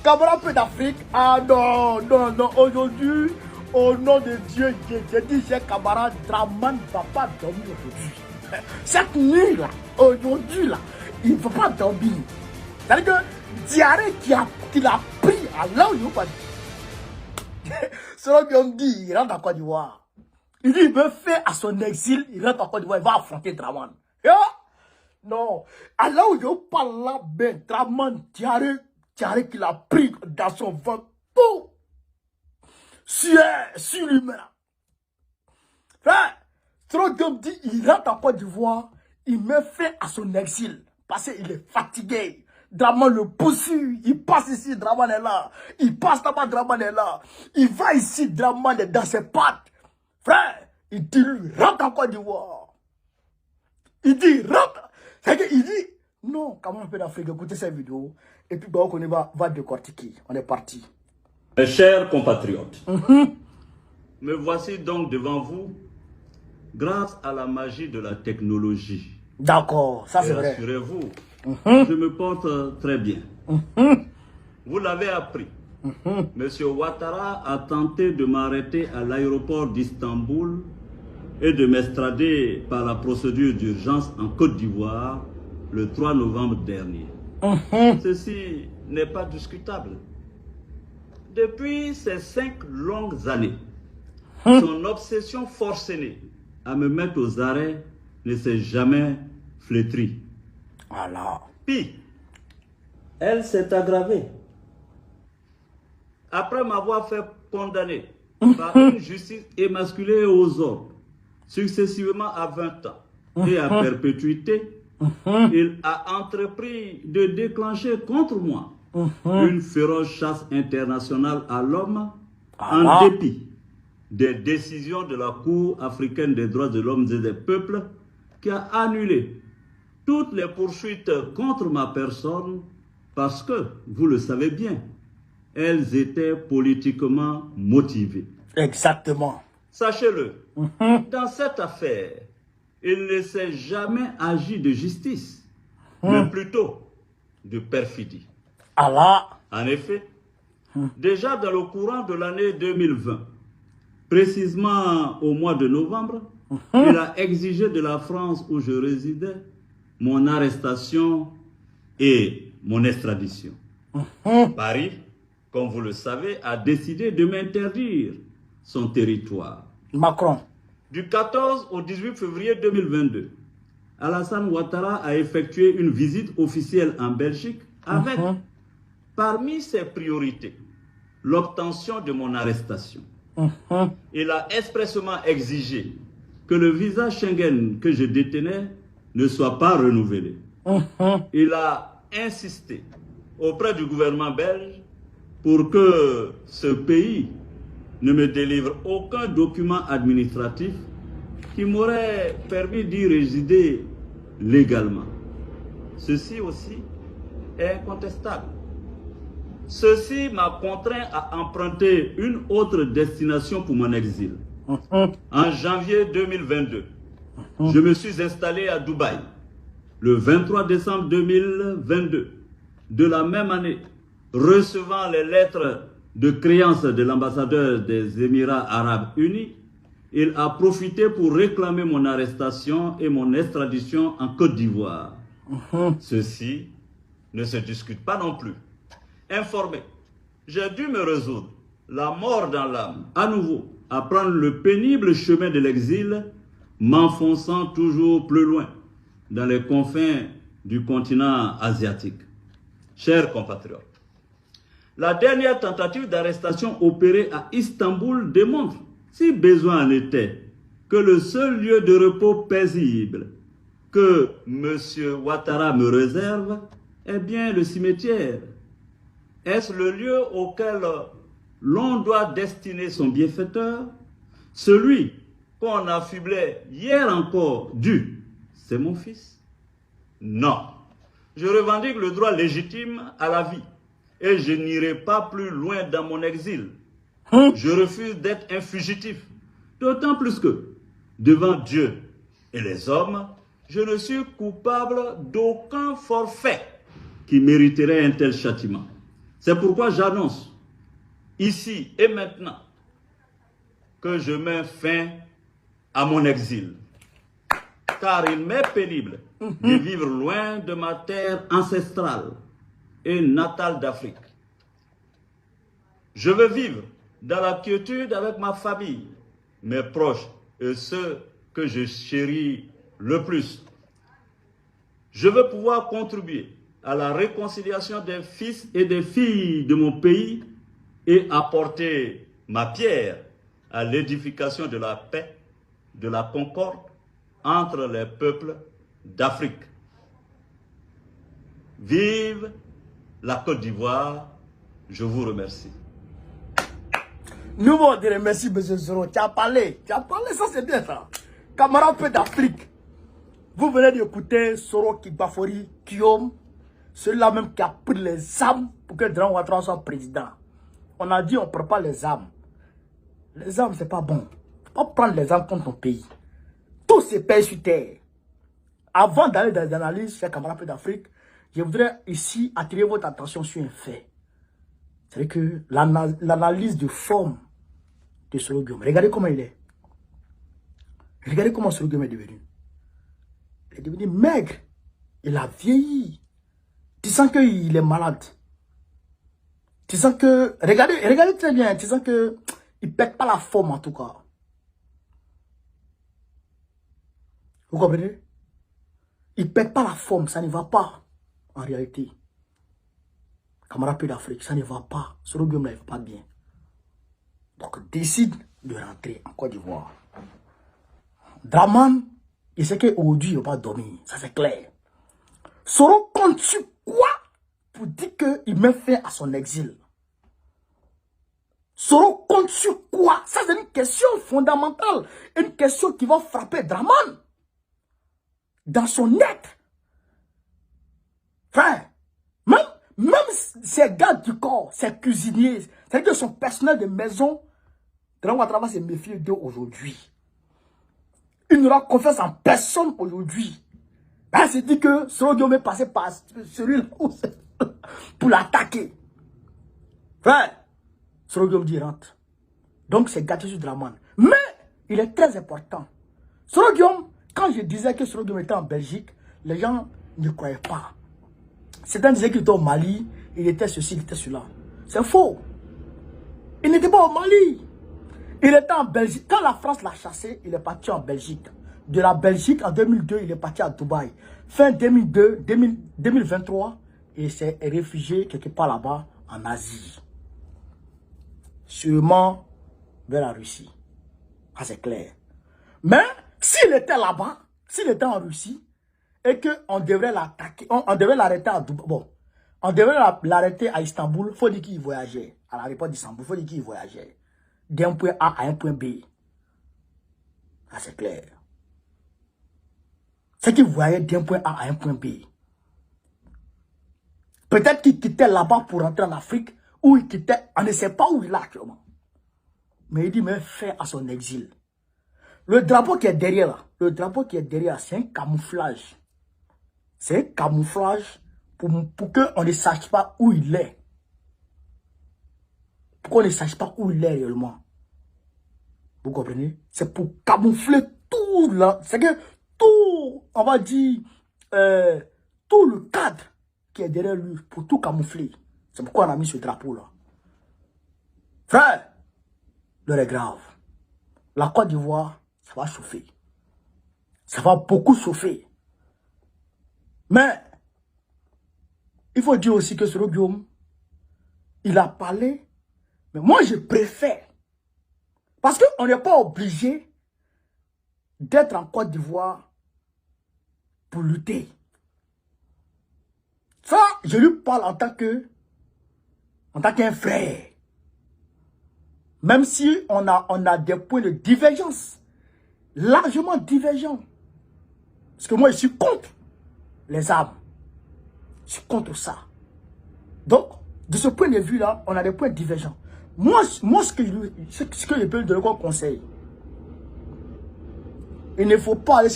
camarade peu d'Afrique. Ah non, non, non. Aujourd'hui, au nom de Dieu, je dis, cher camarade, Draman ne va pas dormir aujourd'hui. Cette nuit là, aujourd'hui là, il ne va pas dormir. C'est-à-dire que diarrhée qu'il a pris à là où il va dire. Selon bien me dit, il rentre en Côte d'Ivoire. Il dit, il veut faire à son exil, il rentre en Côte d'Ivoire, il va affronter Draman. Non, à là où je parle là, ben, Draman, diarrhée qu'il a pris dans son ventre. Pour sur lui-même. Frère, Trogon me dit, il rentre en Côte d'Ivoire, il met fin à son exil, parce qu'il est fatigué. Draman le poursuit, il passe ici, Draman est là. Il passe là-bas, Draman est là. Il va ici, Draman est dans ses pattes. Frère, il dit, lui, rentre en Côte d'Ivoire. Il dit, rentre. C'est-à-dire qu'il dit, non, comment on peut d'Afrique, écoutez cette vidéo, et puis bah, on va décortiquer. On est parti. Mes chers compatriotes, me voici donc devant vous grâce à la magie de la technologie. D'accord, ça c'est vrai. Rassurez-vous, je me porte très bien. Vous l'avez appris. Monsieur Ouattara a tenté de m'arrêter à l'aéroport d'Istanbul et de m'extrader par la procédure d'urgence en Côte d'Ivoire le 3 novembre dernier. Ceci n'est pas discutable. Depuis ces 5 longues années, son obsession forcenée à me mettre aux arrêts ne s'est jamais flétrie. Alors. Puis, elle s'est aggravée. Après m'avoir fait condamner par une justice émasculée aux ordres, successivement à 20 ans et à perpétuité, il a entrepris de déclencher contre moi une féroce chasse internationale à l'homme en dépit des décisions de la Cour africaine des droits de l'homme et des peuples qui a annulé toutes les poursuites contre ma personne parce que, vous le savez bien, elles étaient politiquement motivées. Exactement. Sachez-le, dans cette affaire, il ne s'est jamais agi de justice, mais plutôt de perfidie. Allah. En effet, déjà dans le courant de l'année 2020, précisément au mois de novembre, il a exigé de la France où je résidais mon arrestation et mon extradition. Paris, comme vous le savez, a décidé de m'interdire son territoire. Macron. Du 14 au 18 février 2022, Alassane Ouattara a effectué une visite officielle en Belgique avec, parmi ses priorités, l'obtention de mon arrestation. Il a expressément exigé que le visa Schengen que je détenais ne soit pas renouvelé. Il a insisté auprès du gouvernement belge pour que ce pays ne me délivre aucun document administratif qui m'aurait permis d'y résider légalement. Ceci aussi est incontestable. Ceci m'a contraint à emprunter une autre destination pour mon exil. En janvier 2022, je me suis installé à Dubaï. Le 23 décembre 2022, de la même année, recevant les lettres de créance de l'ambassadeur des Émirats arabes unis, il a profité pour réclamer mon arrestation et mon extradition en Côte d'Ivoire. Ceci ne se discute pas non plus. Informé, j'ai dû me résoudre, la mort dans l'âme, à nouveau, à prendre le pénible chemin de l'exil, m'enfonçant toujours plus loin dans les confins du continent asiatique. Chers compatriotes, la dernière tentative d'arrestation opérée à Istanbul démontre, si besoin en était, que le seul lieu de repos paisible que M. Ouattara me réserve est bien le cimetière. Est-ce le lieu auquel l'on doit destiner son bienfaiteur? Celui qu'on affublait hier encore c'est mon fils? Non. Je revendique le droit légitime à la vie et je n'irai pas plus loin dans mon exil. Je refuse d'être un fugitif, d'autant plus que, devant Dieu et les hommes, je ne suis coupable d'aucun forfait qui mériterait un tel châtiment. C'est pourquoi j'annonce, ici et maintenant, que je mets fin à mon exil. Car il m'est pénible de vivre loin de ma terre ancestrale et natale d'Afrique. Je veux vivre dans la quiétude avec ma famille, mes proches et ceux que je chéris le plus. Je veux pouvoir contribuer à la réconciliation des fils et des filles de mon pays et apporter ma pierre à l'édification de la paix, de la concorde entre les peuples d'Afrique. Vive la Côte d'Ivoire, je vous remercie. Nous on dirait merci, M. Soro. Tu as parlé, ça c'est bien ça. Camarade peu d'Afrique. Vous venez d'écouter Soro Kibafori Guillaume, celui-là même qui a pris les armes pour que Dran Ouattara soit président. On a dit on ne prend pas les armes. Les armes, c'est pas bon. On prend les armes contre ton pays. Tous ces pays sur terre. Avant d'aller dans les analyses, chers camarades d'Afrique, je voudrais ici attirer votre attention sur un fait. C'est que l'analyse de forme de Soro Guillaume. Regardez comment il est. Regardez comment Soro Guillaume est devenu. Il est devenu maigre. Il a vieilli. Tu sens qu'il est malade. Tu sens que... Regardez très bien. Tu sens que il ne pète pas la forme en tout cas. Vous comprenez? Il ne pète pas la forme. Ça ne va pas. En réalité. Camarade d'Afrique, ça ne va pas. Soro Guillaume ne va pas bien. Donc, décide de rentrer en Côte d'Ivoire. Draman, il sait qu'aujourd'hui, il ne va pas dormir. Ça, c'est clair. Soro compte sur quoi pour dire qu'il met fin à son exil? Soro compte sur quoi? Ça, c'est une question fondamentale. Une question qui va frapper Draman. Dans son être. Frère, même ses gardes du corps, ses cuisiniers, c'est-à-dire que son personnel de maison, Dran Ouattara va se méfier d'eux aujourd'hui. Il n'aura confiance en personne aujourd'hui. Il s'est dit que Soro Guillaume est passé par celui-là pour l'attaquer. Frère, Soro Guillaume dit rentre. Donc c'est gâté sur Draman. Mais il est très important. Soro Guillaume, quand je disais que Soro Guillaume était en Belgique, les gens ne croyaient pas. Certains disaient qu'il était au Mali, il était ceci, il était cela. C'est faux. Il n'était pas au Mali. Il était en Belgique. Quand la France l'a chassé, il est parti en Belgique. De la Belgique, en 2002, il est parti à Dubaï. Fin 2023, il s'est réfugié quelque part là-bas, en Asie. Sûrement vers la Russie. Ah, c'est clair. Mais, s'il était là-bas, s'il était en Russie, et qu'on devrait l'attaquer, on devrait l'arrêter à Dubaï. Bon, on devrait l'arrêter à Istanbul. Il faut dire qu'il voyageait. À l'aéroport d'Istanbul, il faut dire qu'il voyageait. D'un point A à un point B. Ah, c'est clair. C'est qu'il voyageait d'un point A à un point B. Peut-être qu'il quittait là-bas pour rentrer en Afrique, ou il quittait, on ne sait pas où il est actuellement. Mais il dit, mais fait à son exil. Le drapeau qui est derrière là, c'est un camouflage. C'est un camouflage pour qu'on ne sache pas où il est. Pour qu'on ne sache pas où il est réellement. Vous comprenez? C'est pour camoufler tout là. C'est que tout, on va dire, tout le cadre qui est derrière lui, pour tout camoufler. C'est pourquoi on a mis ce drapeau là. Frère, l'heure est grave. La Côte d'Ivoire, ça va chauffer. Ça va beaucoup chauffer. Mais, il faut dire aussi que Soro Guillaume, il a parlé, mais moi je préfère. Parce qu'on n'est pas obligé d'être en Côte d'Ivoire pour lutter. Ça, je lui parle en tant qu'un frère. Même si on a des points de divergence, largement divergents. Parce que moi, je suis contre les armes. Je suis contre ça. Donc, de ce point de vue-là, on a des points divergents. Moi ce que je peux lui donner comme conseil, il ne faut pas aller